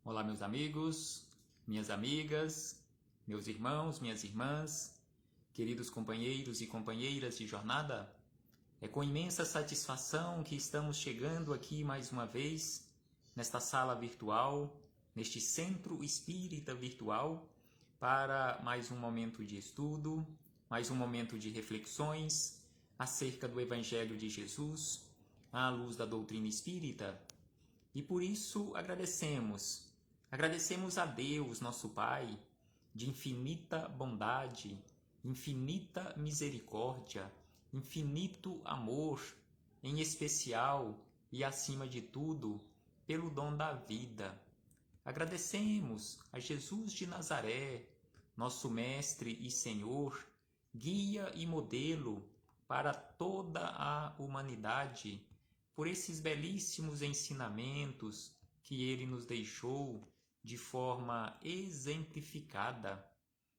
Olá, meus amigos, minhas amigas, meus irmãos, minhas irmãs, queridos companheiros e companheiras de jornada. É com imensa satisfação que estamos chegando aqui mais uma vez, nesta sala virtual, neste centro espírita virtual, para mais um momento de estudo, mais um momento de reflexões acerca do Evangelho de Jesus, à luz da doutrina espírita. E por isso agradecemos a Deus, nosso Pai, de infinita bondade, infinita misericórdia, infinito amor, em especial e acima de tudo, pelo dom da vida. Agradecemos a Jesus de Nazaré, nosso Mestre e Senhor, guia e modelo para toda a humanidade, por esses belíssimos ensinamentos que ele nos deixou de forma exemplificada.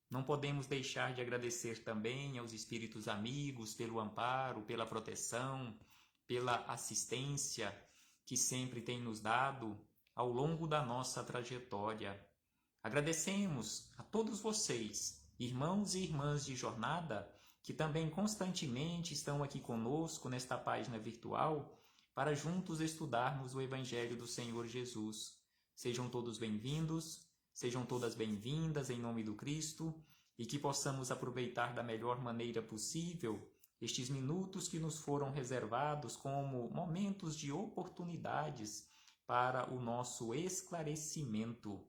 Não podemos deixar de agradecer também aos espíritos amigos pelo amparo, pela proteção, pela assistência que sempre tem nos dado ao longo da nossa trajetória. Agradecemos a todos vocês, irmãos e irmãs de jornada, que também constantemente estão aqui conosco nesta página virtual, para juntos estudarmos o Evangelho do Senhor Jesus. Sejam todos bem-vindos, sejam todas bem-vindas em nome do Cristo, e que possamos aproveitar da melhor maneira possível estes minutos que nos foram reservados como momentos de oportunidades para o nosso esclarecimento.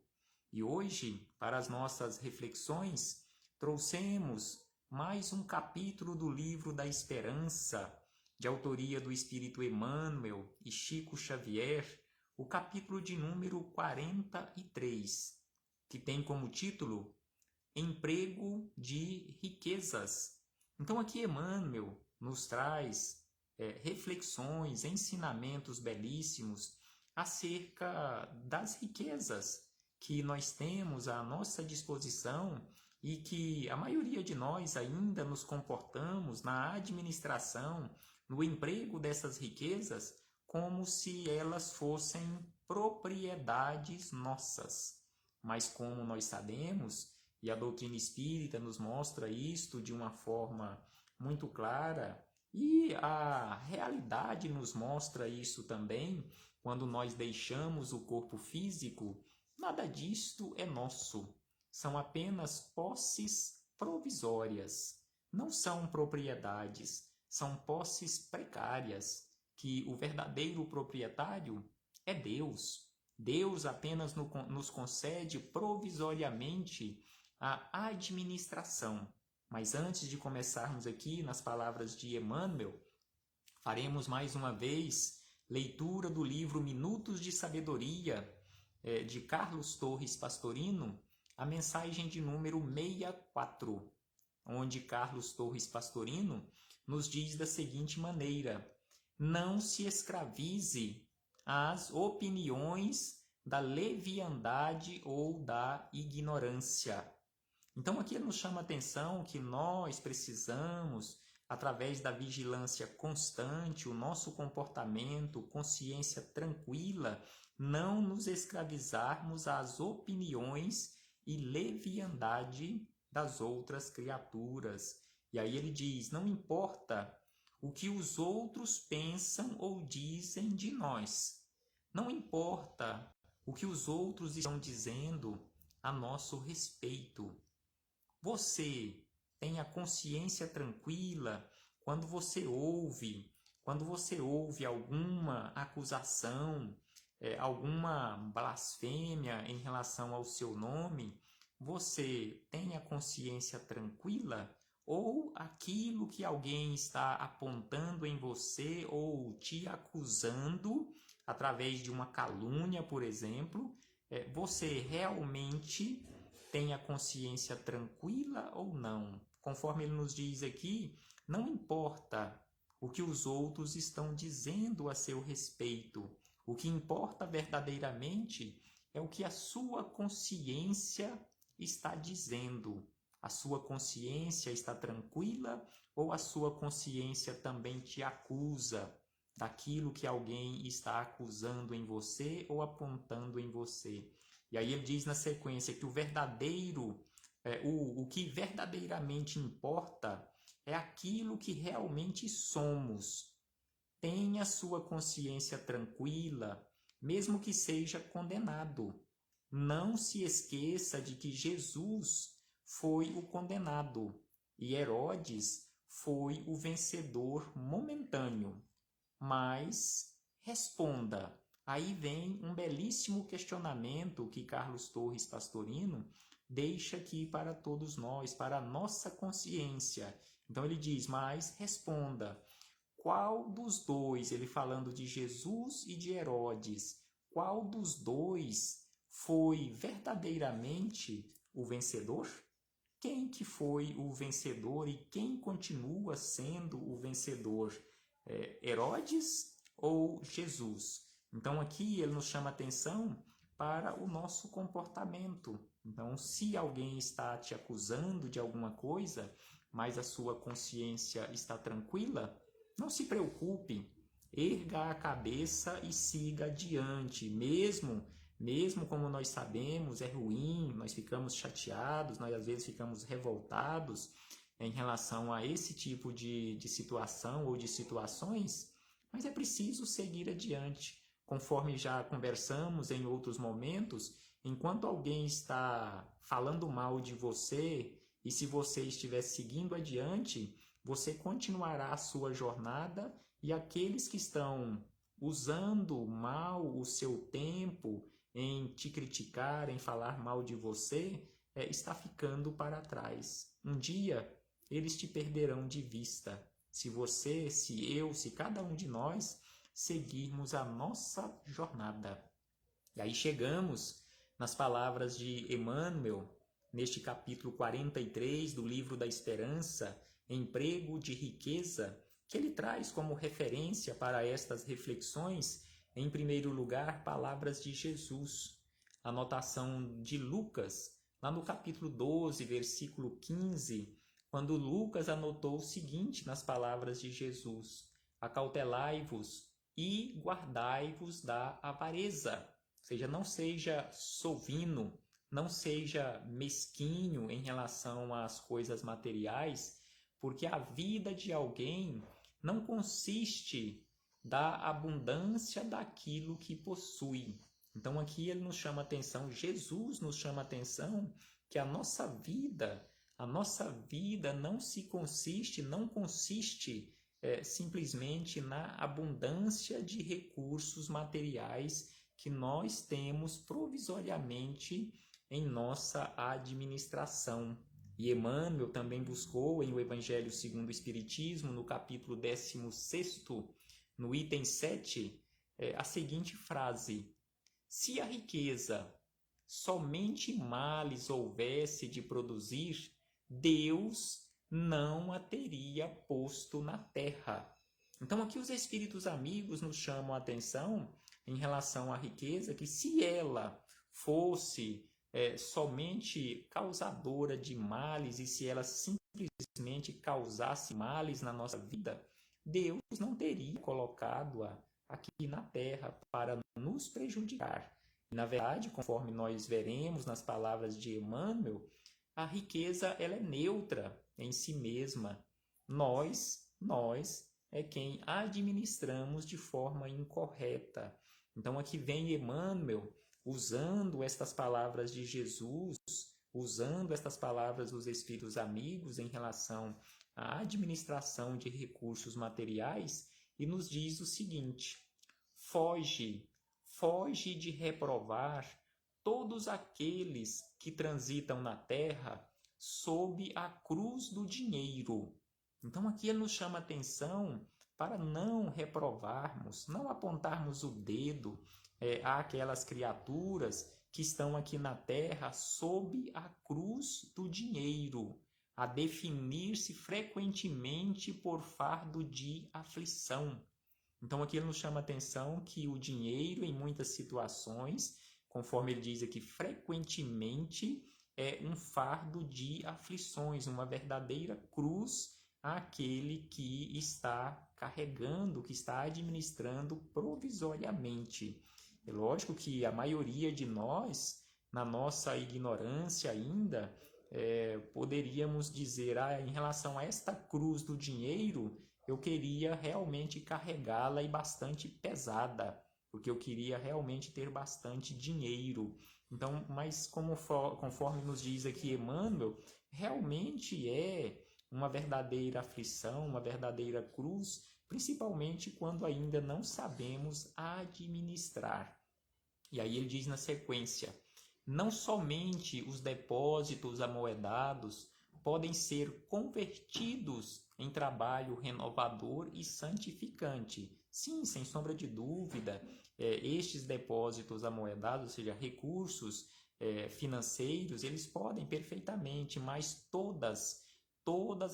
E hoje, para as nossas reflexões, trouxemos mais um capítulo do livro da Esperança, de autoria do Espírito Emmanuel e Chico Xavier, o capítulo de número 43, que tem como título Emprego de Riquezas. Então aqui Emmanuel nos traz reflexões, ensinamentos belíssimos acerca das riquezas que nós temos à nossa disposição e que a maioria de nós ainda nos comportamos na administração, no emprego dessas riquezas, como se elas fossem propriedades nossas. Mas como nós sabemos, e a doutrina espírita nos mostra isto de uma forma muito clara, e a realidade nos mostra isso também, quando nós deixamos o corpo físico, nada disto é nosso. São apenas posses provisórias, não são propriedades, são posses precárias, que o verdadeiro proprietário é Deus. Deus apenas nos concede provisoriamente a administração. Mas antes de começarmos aqui nas palavras de Emmanuel, faremos mais uma vez leitura do livro Minutos de Sabedoria, de Carlos Torres Pastorino, a mensagem de número 64, onde Carlos Torres Pastorino nos diz da seguinte maneira: não se escravize às opiniões da leviandade ou da ignorância. Então aqui ele nos chama a atenção que nós precisamos, através da vigilância constante, o nosso comportamento, consciência tranquila, não nos escravizarmos às opiniões e leviandade das outras criaturas. E aí ele diz, não importa o que os outros pensam ou dizem de nós. Não importa o que os outros estão dizendo a nosso respeito. Você tem a consciência tranquila quando você ouve alguma acusação, alguma blasfêmia em relação ao seu nome, você tem a consciência tranquila? Ou aquilo que alguém está apontando em você ou te acusando através de uma calúnia, por exemplo, você realmente tem a consciência tranquila ou não? Conforme ele nos diz aqui, não importa o que os outros estão dizendo a seu respeito. O que importa verdadeiramente é o que a sua consciência está dizendo. A sua consciência está tranquila ou a sua consciência também te acusa? daquilo que alguém está acusando em você ou apontando em você. E aí ele diz na sequência que o que verdadeiramente importa é aquilo que realmente somos. Tenha sua consciência tranquila, mesmo que seja condenado. Não se esqueça de que Jesus foi o condenado e Herodes foi o vencedor momentâneo. Mas responda. Aí vem um belíssimo questionamento que Carlos Torres Pastorino deixa aqui para todos nós, para a nossa consciência. Então ele diz, mas responda. Qual dos dois, ele falando de Jesus e de Herodes, qual dos dois foi verdadeiramente o vencedor? Quem que foi o vencedor e quem continua sendo o vencedor? Herodes ou Jesus? Então aqui ele nos chama atenção para o nosso comportamento. Então, se alguém está te acusando de alguma coisa, mas a sua consciência está tranquila, não se preocupe, erga a cabeça e siga adiante, mesmo como nós sabemos, é ruim, nós ficamos chateados, nós às vezes ficamos revoltados em relação a esse tipo de situação ou de situações, mas é preciso seguir adiante. Conforme já conversamos em outros momentos, enquanto alguém está falando mal de você e se você estiver seguindo adiante, você continuará a sua jornada e aqueles que estão usando mal o seu tempo em te criticar, em falar mal de você, está ficando para trás. Um dia eles te perderão de vista. Se você, se eu, se cada um de nós seguirmos a nossa jornada. E aí chegamos nas palavras de Emmanuel, neste capítulo 43 do Livro da Esperança, Emprego de Riqueza, que ele traz como referência para estas reflexões, em primeiro lugar, palavras de Jesus. A anotação de Lucas, lá no capítulo 12, versículo 15, quando Lucas anotou o seguinte nas palavras de Jesus: acautelai-vos e guardai-vos da avareza. Ou seja, não seja sovino, não seja mesquinho em relação às coisas materiais, porque a vida de alguém não consiste da abundância daquilo que possui. Então aqui ele nos chama atenção, Jesus nos chama atenção que a nossa vida não consiste simplesmente na abundância de recursos materiais que nós temos provisoriamente em nossa administração. E Emmanuel também buscou em O Evangelho segundo o Espiritismo, no capítulo 16º, no item 7, a seguinte frase: se a riqueza somente males houvesse de produzir, Deus não a teria posto na terra. Então aqui os espíritos amigos nos chamam a atenção em relação à riqueza, que se ela fosse somente causadora de males e se ela simplesmente causasse males na nossa vida, Deus não teria colocado-a aqui na terra para nos prejudicar. Na verdade, conforme nós veremos nas palavras de Emmanuel, a riqueza ela é neutra em si mesma. Nós é quem administramos de forma incorreta. Então aqui vem Emmanuel usando estas palavras de Jesus, usando estas palavras dos Espíritos amigos em relação à administração de recursos materiais e nos diz o seguinte: foge de reprovar todos aqueles que transitam na terra sob a cruz do dinheiro. Então aqui ele nos chama atenção para não reprovarmos, não apontarmos o dedo àquelas criaturas que estão aqui na terra sob a cruz do dinheiro, a definir-se frequentemente por fardo de aflição. Então aqui ele nos chama atenção que o dinheiro, em muitas situações, conforme ele diz aqui, frequentemente é um fardo de aflições, uma verdadeira cruz àquele que está carregando, que está administrando provisoriamente. É lógico que a maioria de nós, na nossa ignorância ainda, poderíamos dizer, em relação a esta cruz do dinheiro, eu queria realmente carregá-la e bastante pesada, porque eu queria realmente ter bastante dinheiro. Então, mas conforme nos diz aqui Emmanuel, realmente é uma verdadeira aflição, uma verdadeira cruz, principalmente quando ainda não sabemos administrar. E aí ele diz na sequência: não somente os depósitos amoedados podem ser convertidos em trabalho renovador e santificante. Sim, sem sombra de dúvida, estes depósitos amoedados, ou seja, recursos financeiros, eles podem perfeitamente, mas todas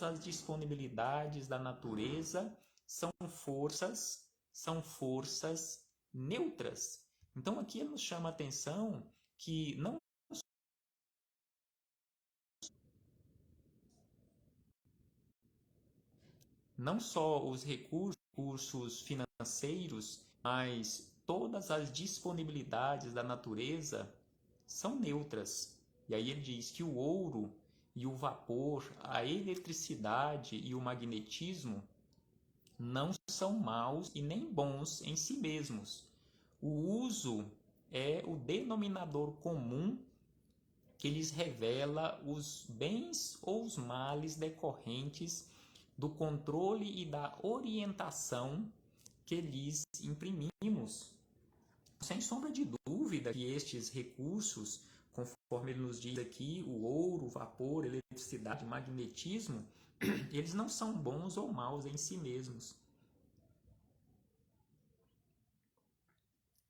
as disponibilidades da natureza são forças neutras. Então aqui ele nos chama a atenção que não só os recursos financeiros, mas todas as disponibilidades da natureza são neutras. E aí ele diz que o ouro e o vapor, a eletricidade e o magnetismo não são maus e nem bons em si mesmos. O uso é o denominador comum que lhes revela os bens ou os males decorrentes do controle e da orientação que lhes imprimimos. Sem sombra de dúvida que estes recursos, conforme ele nos diz aqui, o ouro, o vapor, eletricidade, magnetismo, eles não são bons ou maus em si mesmos.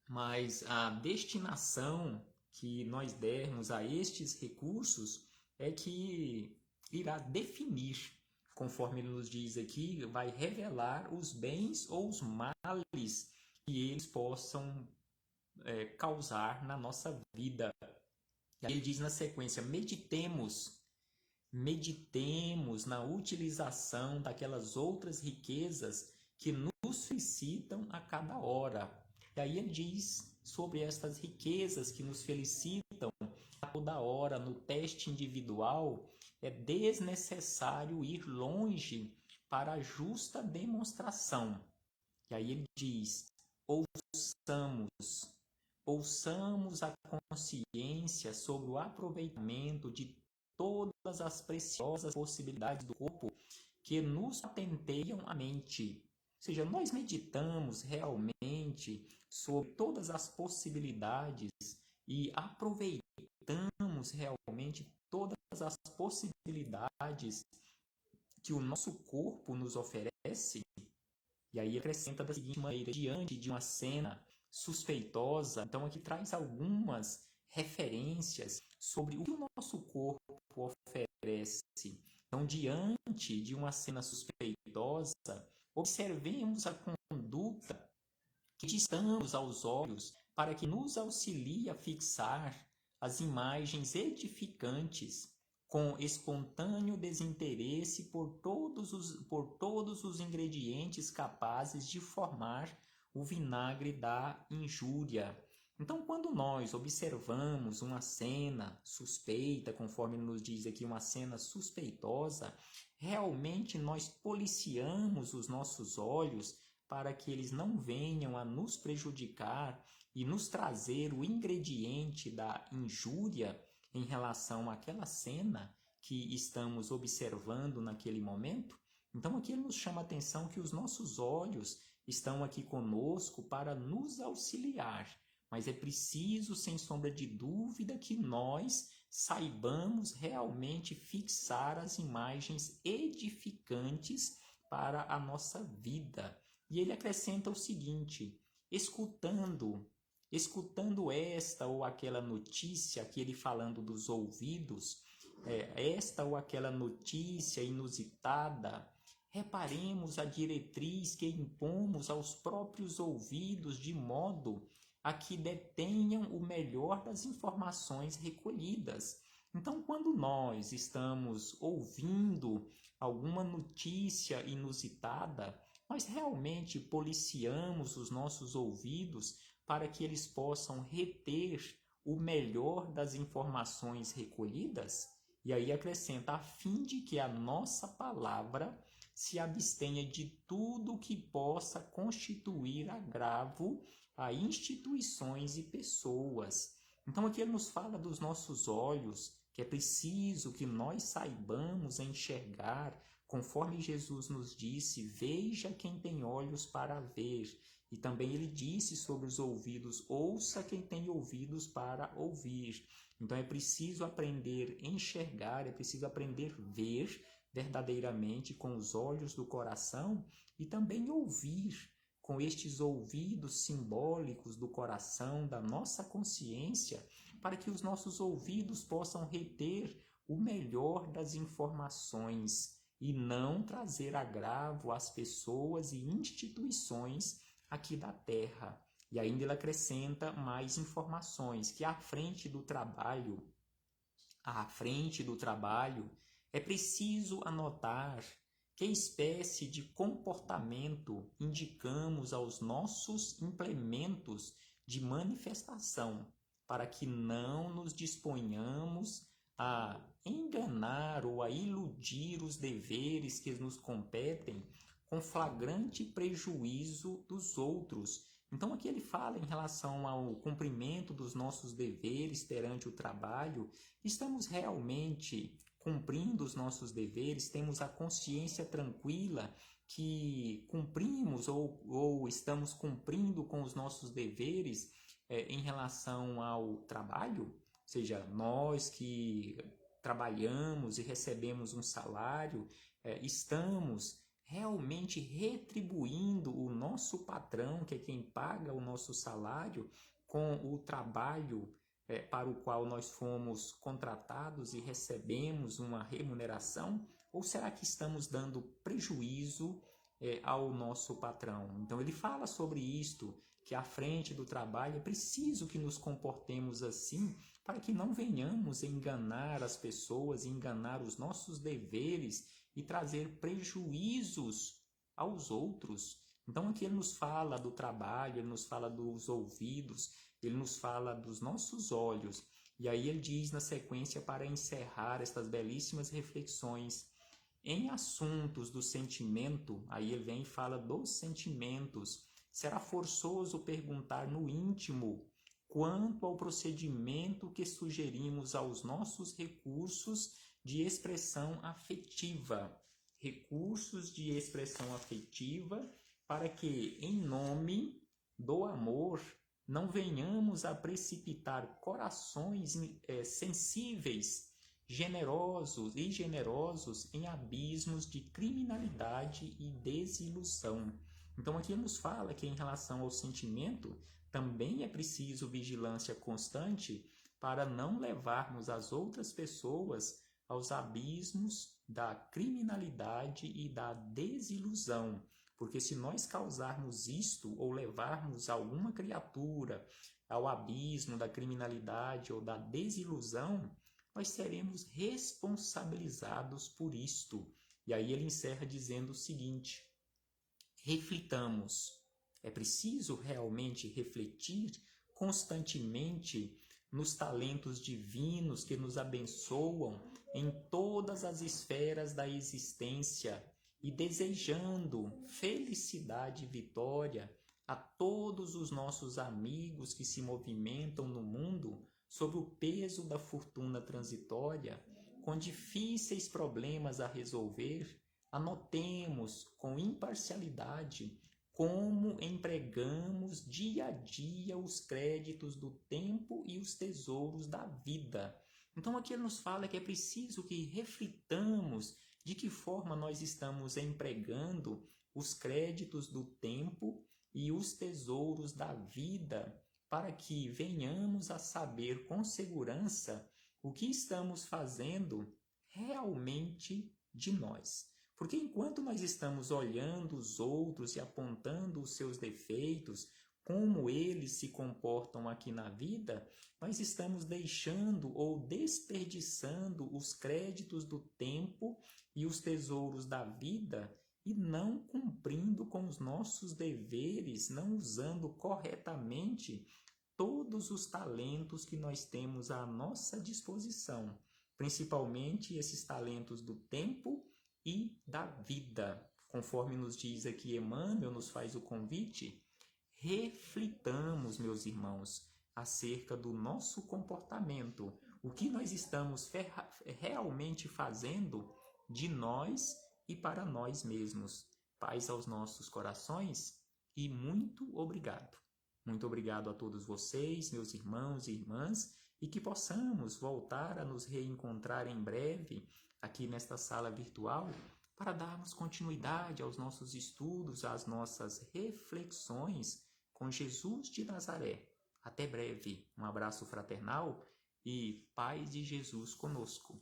Mas a destinação que nós dermos a estes recursos é que irá definir, conforme ele nos diz aqui, vai revelar os bens ou os males que eles possam causar na nossa vida. E aí ele diz na sequência: meditemos na utilização daquelas outras riquezas que nos felicitam a cada hora. E aí ele diz sobre estas riquezas que nos felicitam a toda hora no teste individual, é desnecessário ir longe para a justa demonstração. E aí ele diz: ouçamos a consciência sobre o aproveitamento de todas as preciosas possibilidades do corpo que nos patenteiam a mente. Ou seja, nós meditamos realmente sobre todas as possibilidades e aproveitamos realmente todas as possibilidades que o nosso corpo nos oferece. E aí acrescenta da seguinte maneira: diante de uma cena suspeitosa, então aqui traz algumas referências sobre o que o nosso corpo oferece. Então, diante de uma cena suspeitosa, observemos a conduta que distamos aos olhos para que nos auxilie a fixar as imagens edificantes com espontâneo desinteresse por todos os ingredientes capazes de formar o vinagre da injúria. Então, quando nós observamos uma cena suspeita, conforme nos diz aqui, uma cena suspeitosa, realmente nós policiamos os nossos olhos para que eles não venham a nos prejudicar e nos trazer o ingrediente da injúria em relação àquela cena que estamos observando naquele momento. Então aqui ele nos chama a atenção que os nossos olhos estão aqui conosco para nos auxiliar, mas é preciso, sem sombra de dúvida, que nós saibamos realmente fixar as imagens edificantes para a nossa vida. E ele acrescenta o seguinte: escutando esta ou aquela notícia, aqui ele falando dos ouvidos, esta ou aquela notícia inusitada, reparemos a diretriz que impomos aos próprios ouvidos de modo a que detenham o melhor das informações recolhidas. Então, quando nós estamos ouvindo alguma notícia inusitada, nós realmente policiamos os nossos ouvidos para que eles possam reter o melhor das informações recolhidas? E aí acrescenta, a fim de que a nossa palavra se abstenha de tudo que possa constituir agravo a instituições e pessoas. Então aqui ele nos fala dos nossos olhos, que é preciso que nós saibamos enxergar, conforme Jesus nos disse, veja quem tem olhos para ver. E também ele disse sobre os ouvidos, ouça quem tem ouvidos para ouvir. Então é preciso aprender a enxergar, é preciso aprender a ver verdadeiramente com os olhos do coração e também ouvir com estes ouvidos simbólicos do coração, da nossa consciência, para que os nossos ouvidos possam reter o melhor das informações e não trazer agravo às pessoas e instituições aqui da Terra. E ainda ele acrescenta mais informações, que à frente do trabalho, é preciso anotar que espécie de comportamento indicamos aos nossos implementos de manifestação, para que não nos disponhamos a enganar ou a iludir os deveres que nos competem com flagrante prejuízo dos outros. Então aqui ele fala em relação ao cumprimento dos nossos deveres perante o trabalho. Estamos realmente cumprindo os nossos deveres? Temos a consciência tranquila que cumprimos ou estamos cumprindo com os nossos deveres em relação ao trabalho? Ou seja, nós que trabalhamos e recebemos um salário, estamos realmente retribuindo o nosso patrão, que é quem paga o nosso salário, com o trabalho para o qual nós fomos contratados e recebemos uma remuneração? Ou será que estamos dando prejuízo ao nosso patrão? Então ele fala sobre isto, que à frente do trabalho é preciso que nos comportemos assim, para que não venhamos enganar as pessoas, enganar os nossos deveres e trazer prejuízos aos outros. Então aqui ele nos fala do trabalho, ele nos fala dos ouvidos, ele nos fala dos nossos olhos. E aí ele diz na sequência, para encerrar estas belíssimas reflexões, em assuntos do sentimento, aí ele vem e fala dos sentimentos. Será forçoso perguntar no íntimo quanto ao procedimento que sugerimos aos nossos recursos de expressão afetiva. Recursos de expressão afetiva, para que, em nome do amor, não venhamos a precipitar corações sensíveis, generosos em abismos de criminalidade e desilusão. Então aqui nos fala que em relação ao sentimento, também é preciso vigilância constante para não levarmos as outras pessoas aos abismos da criminalidade e da desilusão. Porque se nós causarmos isto ou levarmos alguma criatura ao abismo da criminalidade ou da desilusão, nós seremos responsabilizados por isto. E aí ele encerra dizendo o seguinte: reflitamos. É preciso realmente refletir constantemente nos talentos divinos que nos abençoam em todas as esferas da existência e desejando felicidade e vitória a todos os nossos amigos que se movimentam no mundo sob o peso da fortuna transitória, com difíceis problemas a resolver. Anotemos com imparcialidade como empregamos dia a dia os créditos do tempo e os tesouros da vida. Então aqui ele nos fala que é preciso que reflitamos de que forma nós estamos empregando os créditos do tempo e os tesouros da vida, para que venhamos a saber com segurança o que estamos fazendo realmente de nós. Porque enquanto nós estamos olhando os outros e apontando os seus defeitos, como eles se comportam aqui na vida, nós estamos deixando ou desperdiçando os créditos do tempo e os tesouros da vida e não cumprindo com os nossos deveres, não usando corretamente todos os talentos que nós temos à nossa disposição, principalmente esses talentos do tempo e da vida. Conforme nos diz aqui Emmanuel, nos faz o convite, reflitamos, meus irmãos, acerca do nosso comportamento, o que nós estamos realmente fazendo de nós e para nós mesmos. Paz aos nossos corações e muito obrigado. Muito obrigado a todos vocês, meus irmãos e irmãs, e que possamos voltar a nos reencontrar em breve aqui nesta sala virtual para darmos continuidade aos nossos estudos, às nossas reflexões com Jesus de Nazaré. Até breve. Um abraço fraternal e paz de Jesus conosco.